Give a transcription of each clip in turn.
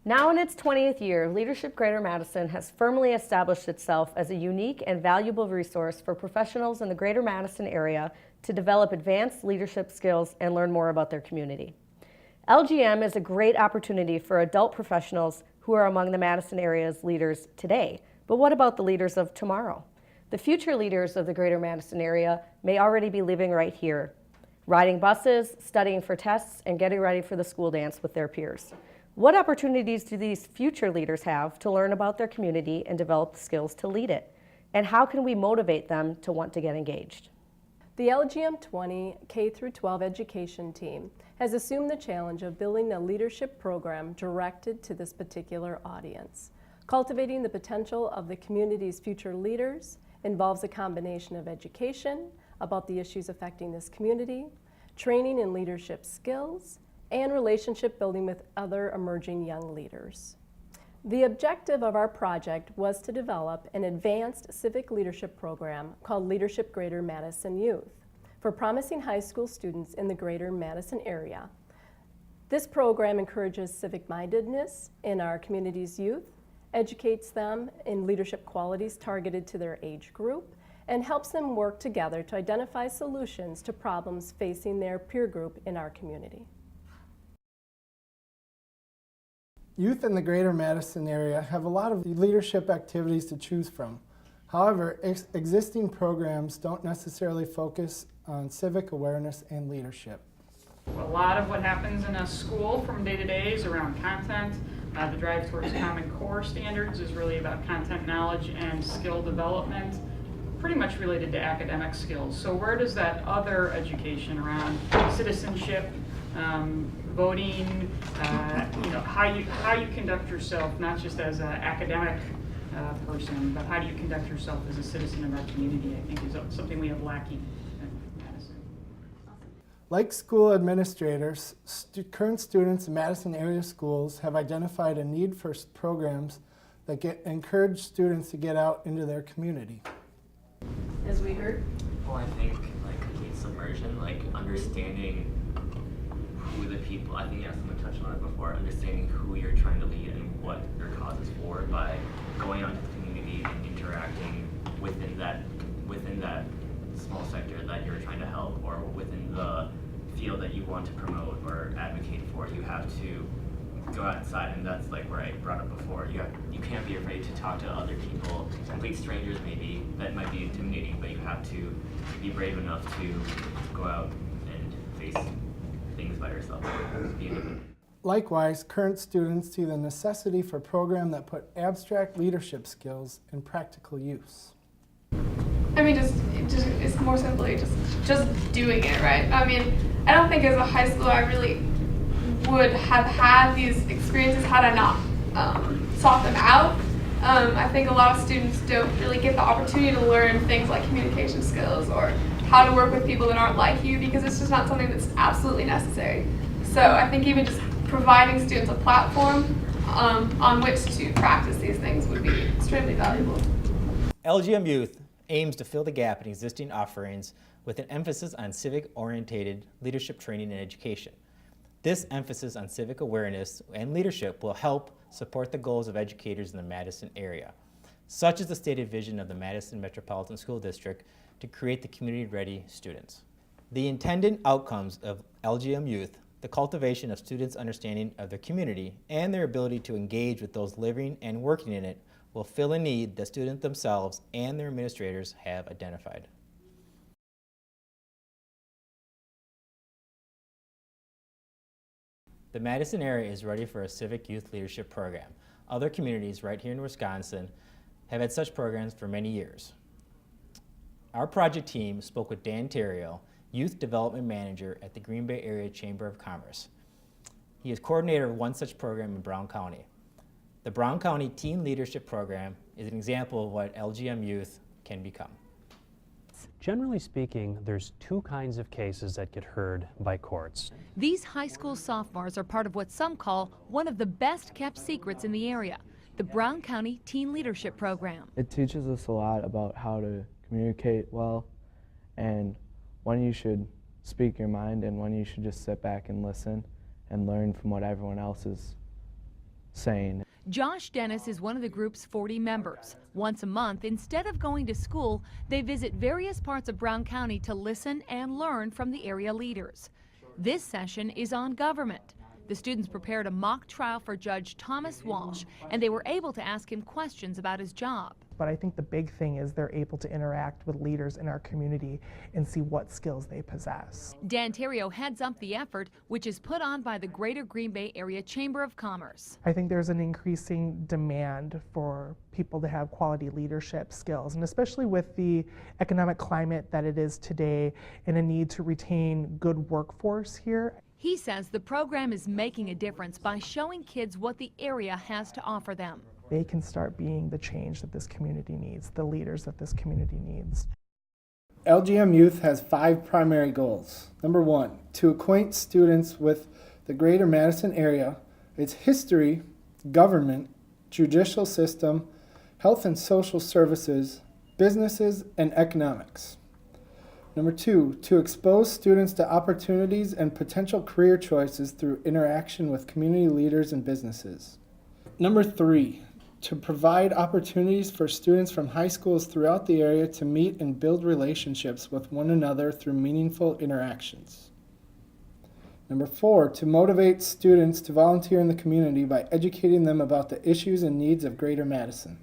Now in its 20th year, Leadership Greater Madison has firmly established itself as a unique and valuable resource for professionals in the Greater Madison area to develop advanced leadership skills and learn more about their community. LGM is a great opportunity for adult professionals who are among the Madison area's leaders today. But what about the leaders of tomorrow? The future leaders of the Greater Madison area may already be living right here, riding buses, studying for tests, and getting ready for the school dance with their peers. What opportunities do these future leaders have to learn about their community and develop the skills to lead it? And how can we motivate them to want to get engaged? The LGM 20 K-12 education team has assumed the challenge of building a leadership program directed to this particular audience. Cultivating the potential of the community's future leaders involves a combination of education about the issues affecting this community, training in leadership skills, and relationship building with other emerging young leaders. The objective of our project was to develop an advanced civic leadership program called Leadership Greater Madison Youth for promising high school students in the Greater Madison area. This program encourages civic-mindedness in our community's youth, educates them in leadership qualities targeted to their age group, and helps them work together to identify solutions to problems facing their peer group in our community. Youth in the Greater Madison area have a lot of leadership activities to choose from. However, existing programs don't necessarily focus on civic awareness and leadership. A lot of what happens in a school from day to day is around content. The drive towards Common Core standards is really about content knowledge and skill development, pretty much related to academic skills. So where does that other education around citizenship, voting, how you conduct yourself, not just as an academic person, but how do you conduct yourself as a citizen of our community, I think is something we have lacking in Madison. Like school administrators, current students in Madison area schools have identified a need for programs that encourage students to get out into their community. As we heard? Well, I think like complete submersion, like understanding who the people, I think someone touched on it before, understanding who you're trying to lead and what your cause is for by going out to the community and interacting within that small sector that you're trying to help, or within the field that you want to promote or advocate for. You have to go outside, and that's like where I brought up before. You can't be afraid to talk to other people, complete strangers maybe, that might be intimidating, but you have to be brave enough to go out and face things by yourself. Be independent. Likewise, current students see the necessity for programs that put abstract leadership skills in practical use. I mean, it's more simply just doing it, right? I mean, I don't think as a high schooler I really would have had these experiences had I not sought them out. I think a lot of students don't really get the opportunity to learn things like communication skills or how to work with people that aren't like you, because it's just not something that's absolutely necessary. So I think even just providing students a platform on which to practice these things would be extremely valuable. LGM Youth aims to fill the gap in existing offerings with an emphasis on civic-oriented leadership training and education. This emphasis on civic awareness and leadership will help support the goals of educators in the Madison area, such as the stated vision of the Madison Metropolitan School District to create the community-ready students. The intended outcomes of LGM Youth, the cultivation of students' understanding of their community and their ability to engage with those living and working in it, will fill a need that students themselves and their administrators have identified. The Madison area is ready for a civic youth leadership program. Other communities right here in Wisconsin have had such programs for many years. Our project team spoke with Dan Terrio, Youth Development Manager at the Green Bay Area Chamber of Commerce. He is coordinator of one such program in Brown County. The Brown County Teen Leadership Program is an example of what LGM Youth can become. Generally speaking, there's two kinds of cases that get heard by courts. These high school sophomores are part of what some call one of the best kept secrets in the area, the Brown County Teen Leadership Program. It teaches us a lot about how to communicate well and when you should speak your mind and when you should just sit back and listen and learn from what everyone else is saying. Josh Dennis is one of the group's 40 members. Once a month, instead of going to school, they visit various parts of Brown County to listen and learn from the area leaders. This session is on government. The students prepared a mock trial for Judge Thomas Walsh, and they were able to ask him questions about his job. But I think the big thing is they're able to interact with leaders in our community and see what skills they possess. Dan Terrio heads up the effort, which is put on by the Greater Green Bay Area Chamber of Commerce. I think there's an increasing demand for people to have quality leadership skills, and especially with the economic climate that it is today and a need to retain good workforce here. He says the program is making a difference by showing kids what the area has to offer them. They can start being the change that this community needs, the leaders that this community needs. LGM Youth has 5 primary goals. Number 1, to acquaint students with the greater Madison area, its history, government, judicial system, health and social services, businesses, and economics. Number 2, to expose students to opportunities and potential career choices through interaction with community leaders and businesses. Number 3, to provide opportunities for students from high schools throughout the area to meet and build relationships with one another through meaningful interactions. Number 4, to motivate students to volunteer in the community by educating them about the issues and needs of Greater Madison.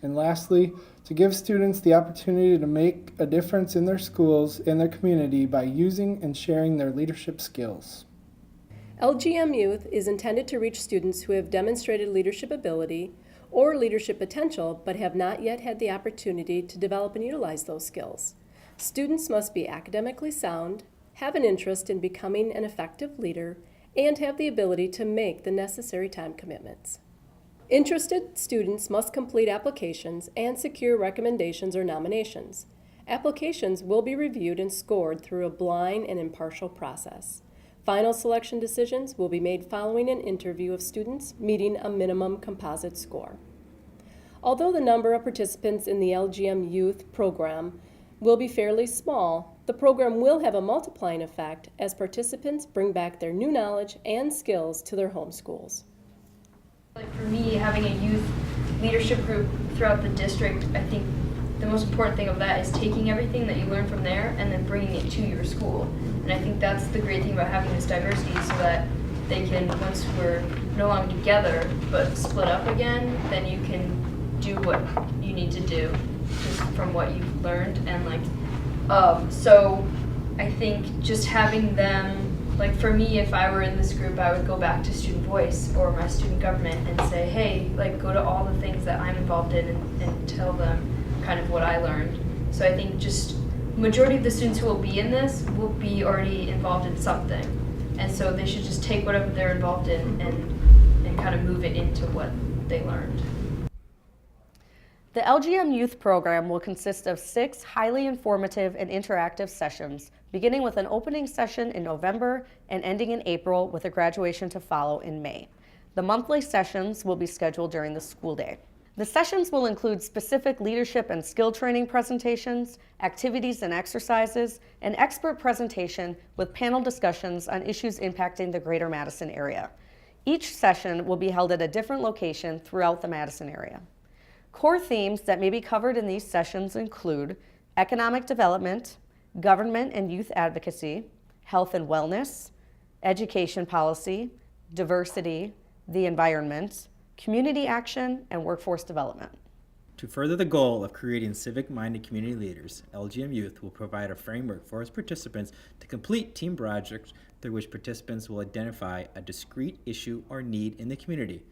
And lastly, to give students the opportunity to make a difference in their schools and their community by using and sharing their leadership skills. LGM Youth is intended to reach students who have demonstrated leadership ability or leadership potential but have not yet had the opportunity to develop and utilize those skills. Students must be academically sound, have an interest in becoming an effective leader, and have the ability to make the necessary time commitments. Interested students must complete applications and secure recommendations or nominations. Applications will be reviewed and scored through a blind and impartial process. Final selection decisions will be made following an interview of students meeting a minimum composite score. Although the number of participants in the LGM Youth program will be fairly small, the program will have a multiplying effect as participants bring back their new knowledge and skills to their home schools. Like for me, having a youth leadership group throughout the district, I think the most important thing of that is taking everything that you learn from there and then bringing it to your school. And I think that's the great thing about having this diversity, so that they can, once we're no longer together but split up again, then you can do what you need to do just from what you've learned. And so I think just having them, like for me, if I were in this group, I would go back to Student Voice or my student government and say, hey, like go to all the things that I'm involved in and tell them kind of what I learned. So I think just majority of the students who will be in this will be already involved in something. And so they should just take whatever they're involved in and kind of move it into what they learned. The LGM Youth program will consist of 6 highly informative and interactive sessions, beginning with an opening session in November and ending in April with a graduation to follow in May. The monthly sessions will be scheduled during the school day. The sessions will include specific leadership and skill training presentations, activities and exercises, and expert presentation with panel discussions on issues impacting the Greater Madison area. Each session will be held at a different location throughout the Madison area. Core themes that may be covered in these sessions include economic development, government and youth advocacy, health and wellness, education policy, diversity, the environment, community action, and workforce development. To further the goal of creating civic-minded community leaders, LGM Youth will provide a framework for its participants to complete team projects through which participants will identify a discrete issue or need in the community,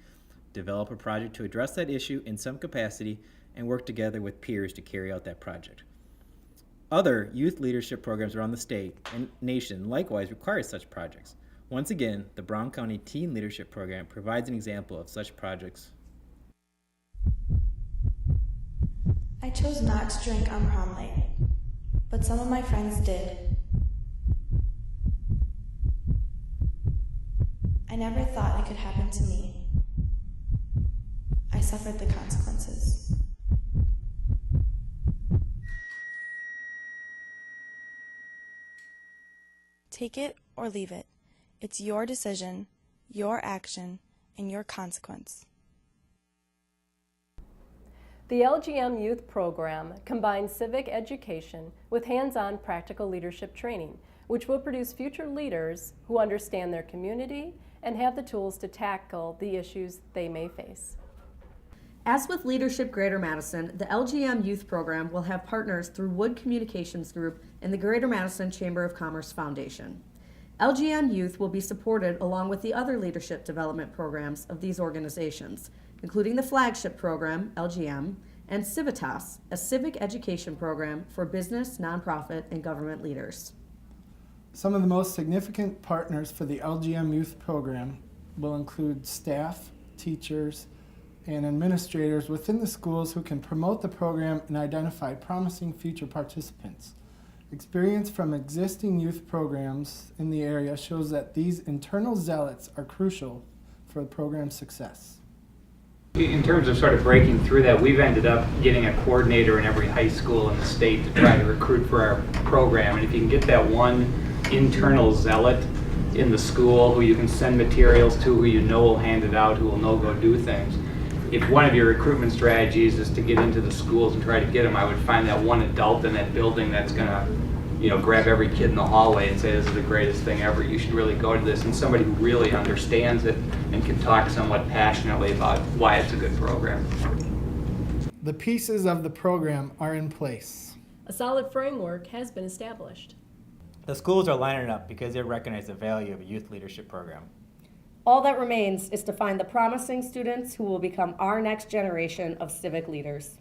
develop a project to address that issue in some capacity, and work together with peers to carry out that project. Other youth leadership programs around the state and nation likewise require such projects. Once again, the Brown County Teen Leadership Program provides an example of such projects. I chose not to drink on prom night, but some of my friends did. I never thought it could happen to me. I suffered the consequences. Take it or leave it. It's your decision, your action, and your consequence. The LGM Youth program combines civic education with hands-on practical leadership training, which will produce future leaders who understand their community and have the tools to tackle the issues they may face. As with Leadership Greater Madison, the LGM Youth program will have partners through Wood Communications Group and the Greater Madison Chamber of Commerce Foundation. LGM Youth will be supported along with the other leadership development programs of these organizations, including the flagship program, LGM, and Civitas, a civic education program for business, nonprofit, and government leaders. Some of the most significant partners for the LGM Youth program will include staff, teachers, and administrators within the schools who can promote the program and identify promising future participants. Experience from existing youth programs in the area shows that these internal zealots are crucial for the program's success. In terms of sort of breaking through that, we've ended up getting a coordinator in every high school in the state to try to recruit for our program. And if you can get that one internal zealot in the school who you can send materials to, who you know will hand it out, who will know go do things. If one of your recruitment strategies is to get into the schools and try to get them, I would find that one adult in that building that's going to, grab every kid in the hallway and say, this is the greatest thing ever. You should really go to this. And somebody who really understands it and can talk somewhat passionately about why it's a good program. The pieces of the program are in place. A solid framework has been established. The schools are lining up because they recognize the value of a youth leadership program. All that remains is to find the promising students who will become our next generation of civic leaders.